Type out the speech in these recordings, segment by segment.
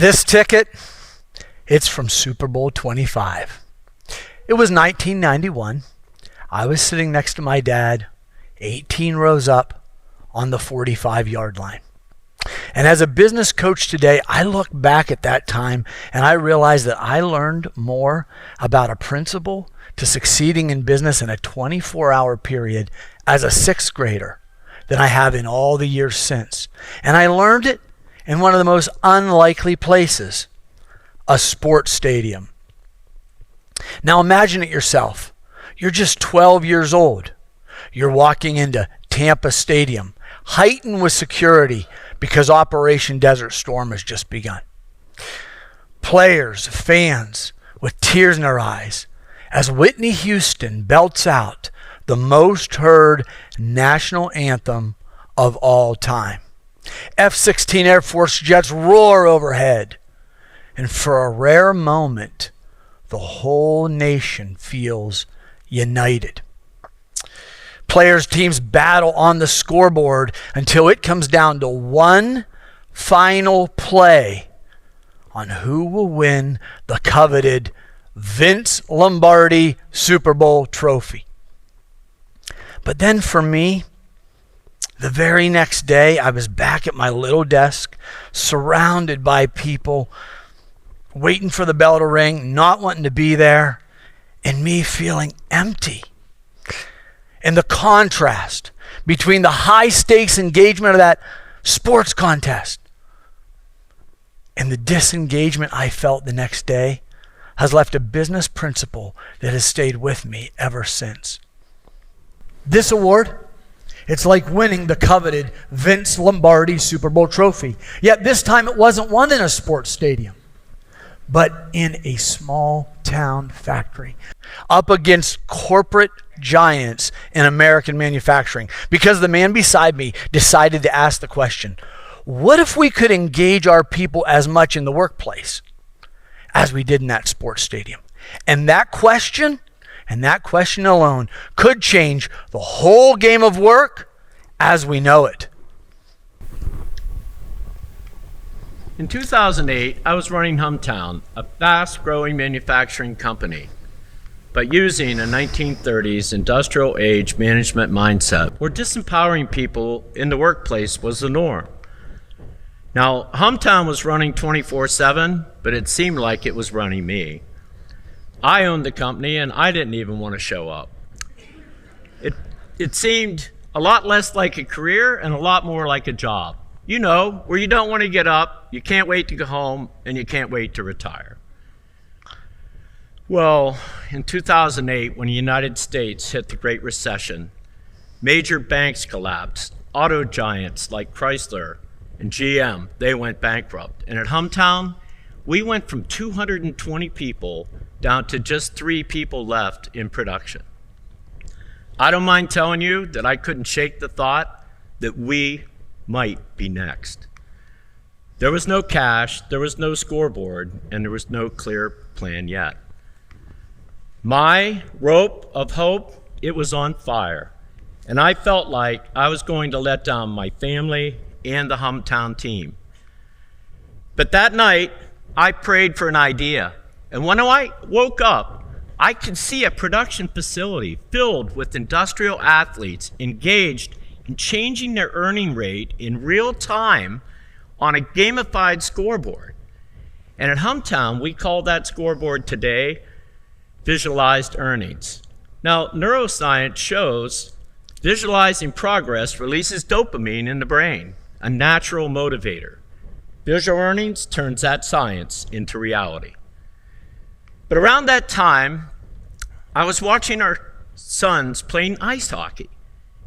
This ticket, it's from Super Bowl 25. It was 1991. I was sitting next to my dad, 18 rows up on the 45-yard line. And as a business coach today, I look back at that time and I realize that I learned more about a principle to succeeding in business in a 24-hour period as a sixth grader than I have in all the years since. And I learned it in one of the most unlikely places, a sports stadium. Now imagine it yourself. You're just 12 years old. You're walking into Tampa Stadium, heightened with security because Operation Desert Storm has just begun. Players, fans with tears in their eyes as Whitney Houston belts out the most heard national anthem of all time. F-16 Air Force jets roar overhead. And for a rare moment, the whole nation feels united. Players, teams battle on the scoreboard until it comes down to one final play on who will win the coveted Vince Lombardi Super Bowl trophy. But then for me, the very next day, I was back at my little desk, surrounded by people, waiting for the bell to ring, not wanting to be there, and me feeling empty. And the contrast between the high-stakes engagement of that sports contest and the disengagement I felt the next day has left a business principle that has stayed with me ever since. This award, it's like winning the coveted Vince Lombardi Super Bowl trophy. Yet this time it wasn't won in a sports stadium, but in a small town factory up against corporate giants in American manufacturing, because the man beside me decided to ask the question, what if we could engage our people as much in the workplace as we did in that sports stadium? And that question alone could change the whole game of work as we know it. In 2008, I was running Hometown, a fast-growing manufacturing company, but using a 1930s industrial age management mindset where disempowering people in the workplace was the norm. Now, Hometown was running 24/7, but it seemed like it was running me. I owned the company and I didn't even want to show up. It seemed a lot less like a career and a lot more like a job. You know, where you don't want to get up, you can't wait to go home, and you can't wait to retire. Well, in 2008, when the United States hit the Great Recession, major banks collapsed. Auto giants like Chrysler and GM, they went bankrupt. And at Hometown, we went from 220 people down to just 3 people left in production. I don't mind telling you that I couldn't shake the thought that we might be next. There was no cash, there was no scoreboard, and there was no clear plan yet. My rope of hope, it was on fire, and I felt like I was going to let down my family and the Hometown team. But that night, I prayed for an idea, and when I woke up, I could see a production facility filled with industrial athletes engaged in changing their earning rate in real time on a gamified scoreboard. And at Hometown, we call that scoreboard today visualized earnings. Now, neuroscience shows visualizing progress releases dopamine in the brain, a natural motivator. Visual earnings turns that science into reality. But around that time, I was watching our sons playing ice hockey.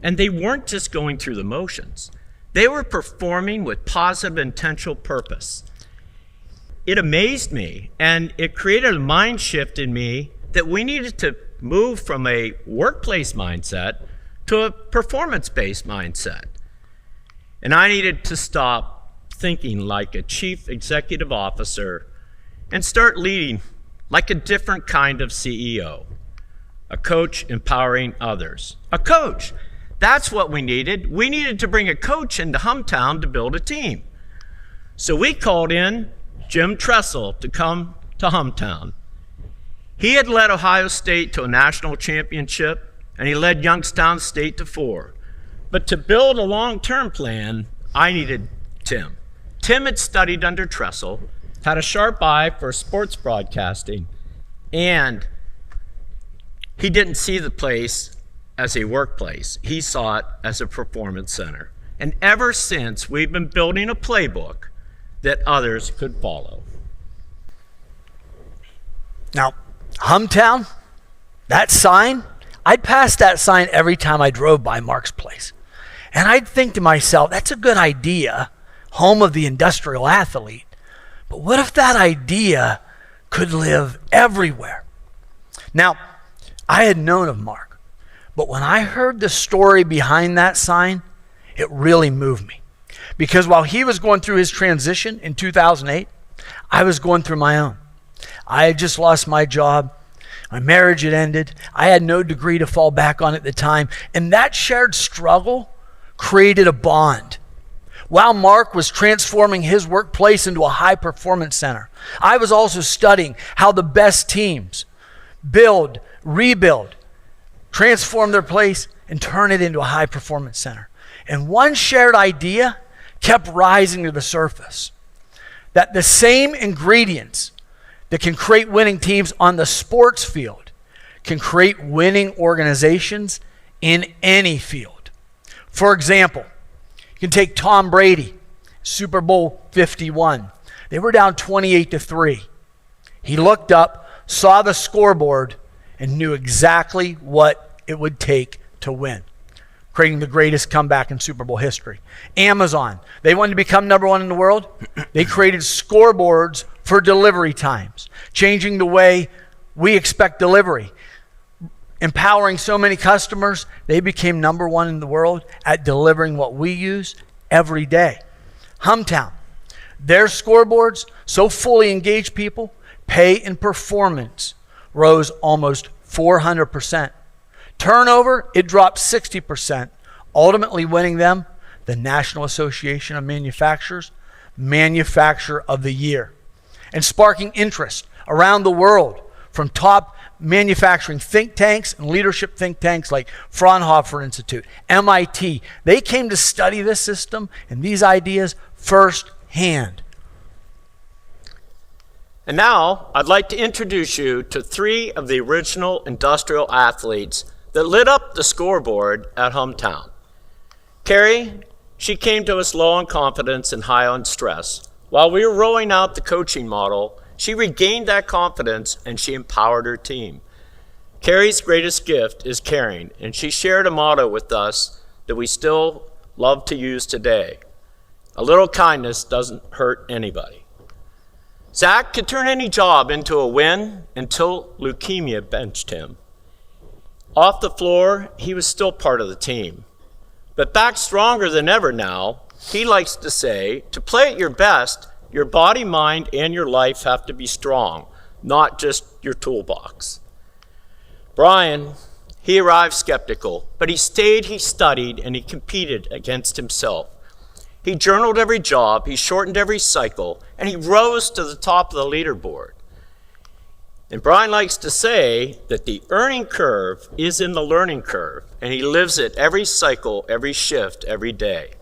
And they weren't just going through the motions. They were performing with positive intentional purpose. It amazed me, and it created a mind shift in me that we needed to move from a workplace mindset to a performance-based mindset. And I needed to stop thinking like a chief executive officer and start leading like a different kind of CEO, a coach empowering others. A coach. That's what we needed. We needed to bring a coach into Hometown to build a team. So we called in Jim Tressel to come to hometown. He had led Ohio State to a national championship, and he led Youngstown State to 4. But to build a long-term plan, I needed Tim. Tim had studied under Tressel, had a sharp eye for sports broadcasting, and he didn't see the place as a workplace. He saw it as a performance center. And ever since, we've been building a playbook that others could follow. Now, hometown, that sign, I'd pass that sign every time I drove by Mark's place. And I'd think to myself, that's a good idea, home of the industrial athlete. But what if that idea could live everywhere? Now, I had known of Mark, but when I heard the story behind that sign, it really moved me. Because while he was going through his transition in 2008, I was going through my own. I had just lost my job. My marriage had ended. I had no degree to fall back on at the time. And that shared struggle created a bond. While Mark was transforming his workplace into a high-performance center, I was also studying how the best teams build, rebuild, transform their place, and turn it into a high-performance center. And one shared idea kept rising to the surface, that the same ingredients that can create winning teams on the sports field can create winning organizations in any field. For example, you can take Tom Brady, Super Bowl 51. They were down 28-3. He looked up, saw the scoreboard, and knew exactly what it would take to win, creating the greatest comeback in Super Bowl history. Amazon, they wanted to become number one in the world. They created scoreboards for delivery times, changing the way we expect delivery. Empowering so many customers, they became number one in the world at delivering what we use every day. Hometown, their scoreboards so fully engaged people, pay and performance rose almost 400%. Turnover, it dropped 60%, ultimately winning them the National Association of Manufacturers Manufacturer of the Year, and sparking interest around the world from top manufacturing think tanks and leadership think tanks like Fraunhofer Institute, MIT. They came to study this system and these ideas firsthand. And now, I'd like to introduce you to 3 of the original industrial athletes that lit up the scoreboard at hometown. Carrie, she came to us low on confidence and high on stress. While we were rolling out the coaching model, she regained that confidence and she empowered her team. Carrie's greatest gift is caring, and she shared a motto with us that we still love to use today. A little kindness doesn't hurt anybody. Zach could turn any job into a win until leukemia benched him. Off the floor, he was still part of the team. But back stronger than ever now, he likes to say, to play at your best, your body, mind, and your life have to be strong, not just your toolbox. Brian, he arrived skeptical, but he stayed, he studied, and he competed against himself. He journaled every job, he shortened every cycle, and he rose to the top of the leaderboard. And Brian likes to say that the earning curve is in the learning curve, and he lives it every cycle, every shift, every day.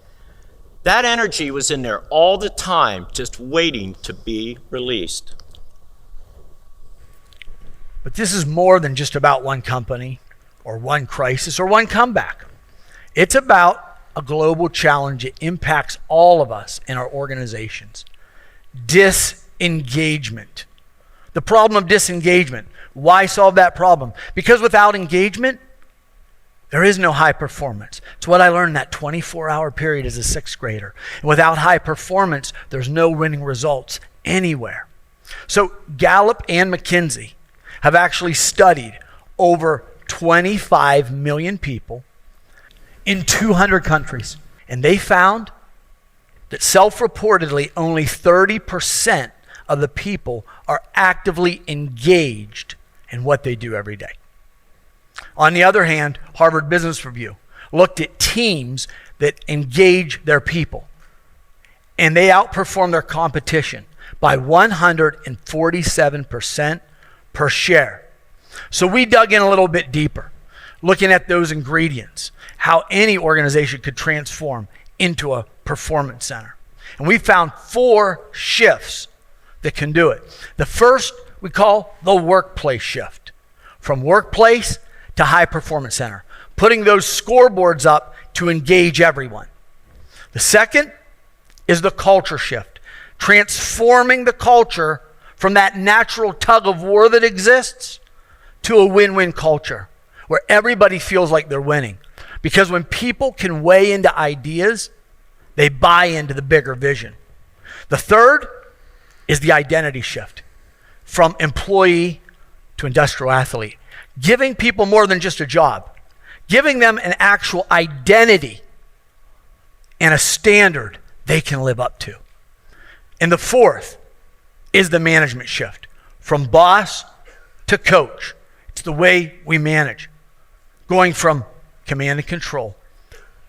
That energy was in there all the time, just waiting to be released. But this is more than just about one company or one crisis or one comeback. It's about a global challenge that impacts all of us in our organizations. Disengagement. The problem of disengagement. Why solve that problem? Because without engagement, there is no high performance. It's what I learned in that 24-hour period as a 6th grader. And without high performance, there's no winning results anywhere. So Gallup and McKinsey have actually studied over 25 million people in 200 countries. And they found that self-reportedly only 30% of the people are actively engaged in what they do every day. On the other hand, Harvard Business Review looked at teams that engage their people, and they outperform their competition by 147% per share. So we dug in a little bit deeper, looking at those ingredients, how any organization could transform into a performance center. And we found 4 shifts that can do it. The first we call the workplace shift, from workplace to high performance center, putting those scoreboards up to engage everyone. The second is the culture shift, transforming the culture from that natural tug-of-war that exists to a win-win culture where everybody feels like they're winning. Because when people can weigh into ideas, they buy into the bigger vision. The third is the identity shift, from employee to industrial athlete, giving people more than just a job, giving them an actual identity and a standard they can live up to. And the fourth is the management shift, from boss to coach. It's the way we manage, going from command and control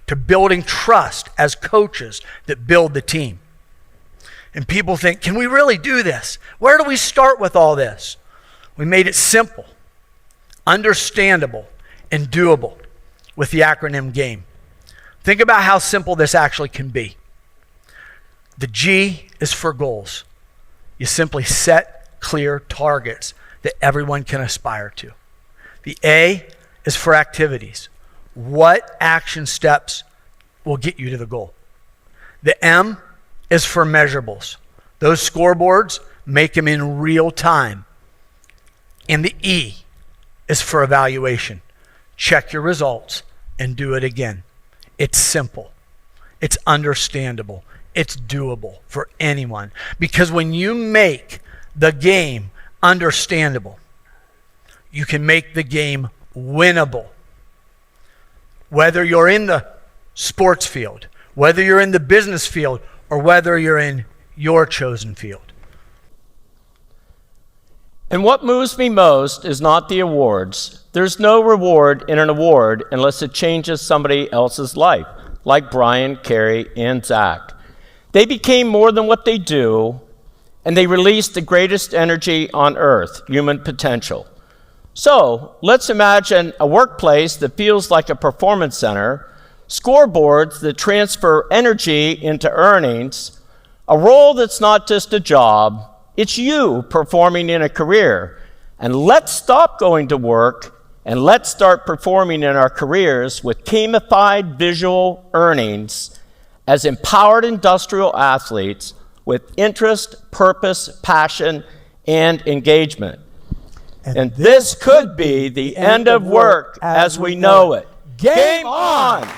to building trust as coaches that build the team. And people think, can we really do this? Where do we start with all this? We made it simple, understandable, and doable with the acronym GAME. Think about how simple this actually can be. The G is for goals. You simply set clear targets that everyone can aspire to. The A is for activities. What action steps will get you to the goal? The M is for measurables. Those scoreboards, make them in real time. And the E is for evaluation. Check your results and do it again. It's simple. It's understandable. It's doable for anyone. Because when you make the game understandable, you can make the game winnable. Whether you're in the sports field, whether you're in the business field, or whether you're in your chosen field. And what moves me most is not the awards. There's no reward in an award unless it changes somebody else's life, like Brian, Carrie, and Zach. They became more than what they do, and they released the greatest energy on earth, human potential. So let's imagine a workplace that feels like a performance center, scoreboards that transfer energy into earnings, a role that's not just a job, it's you performing in a career. And let's stop going to work and let's start performing in our careers with gamified visual earnings as empowered industrial athletes with interest, purpose, passion, and engagement. And this could be the end of work as we know it. Game on!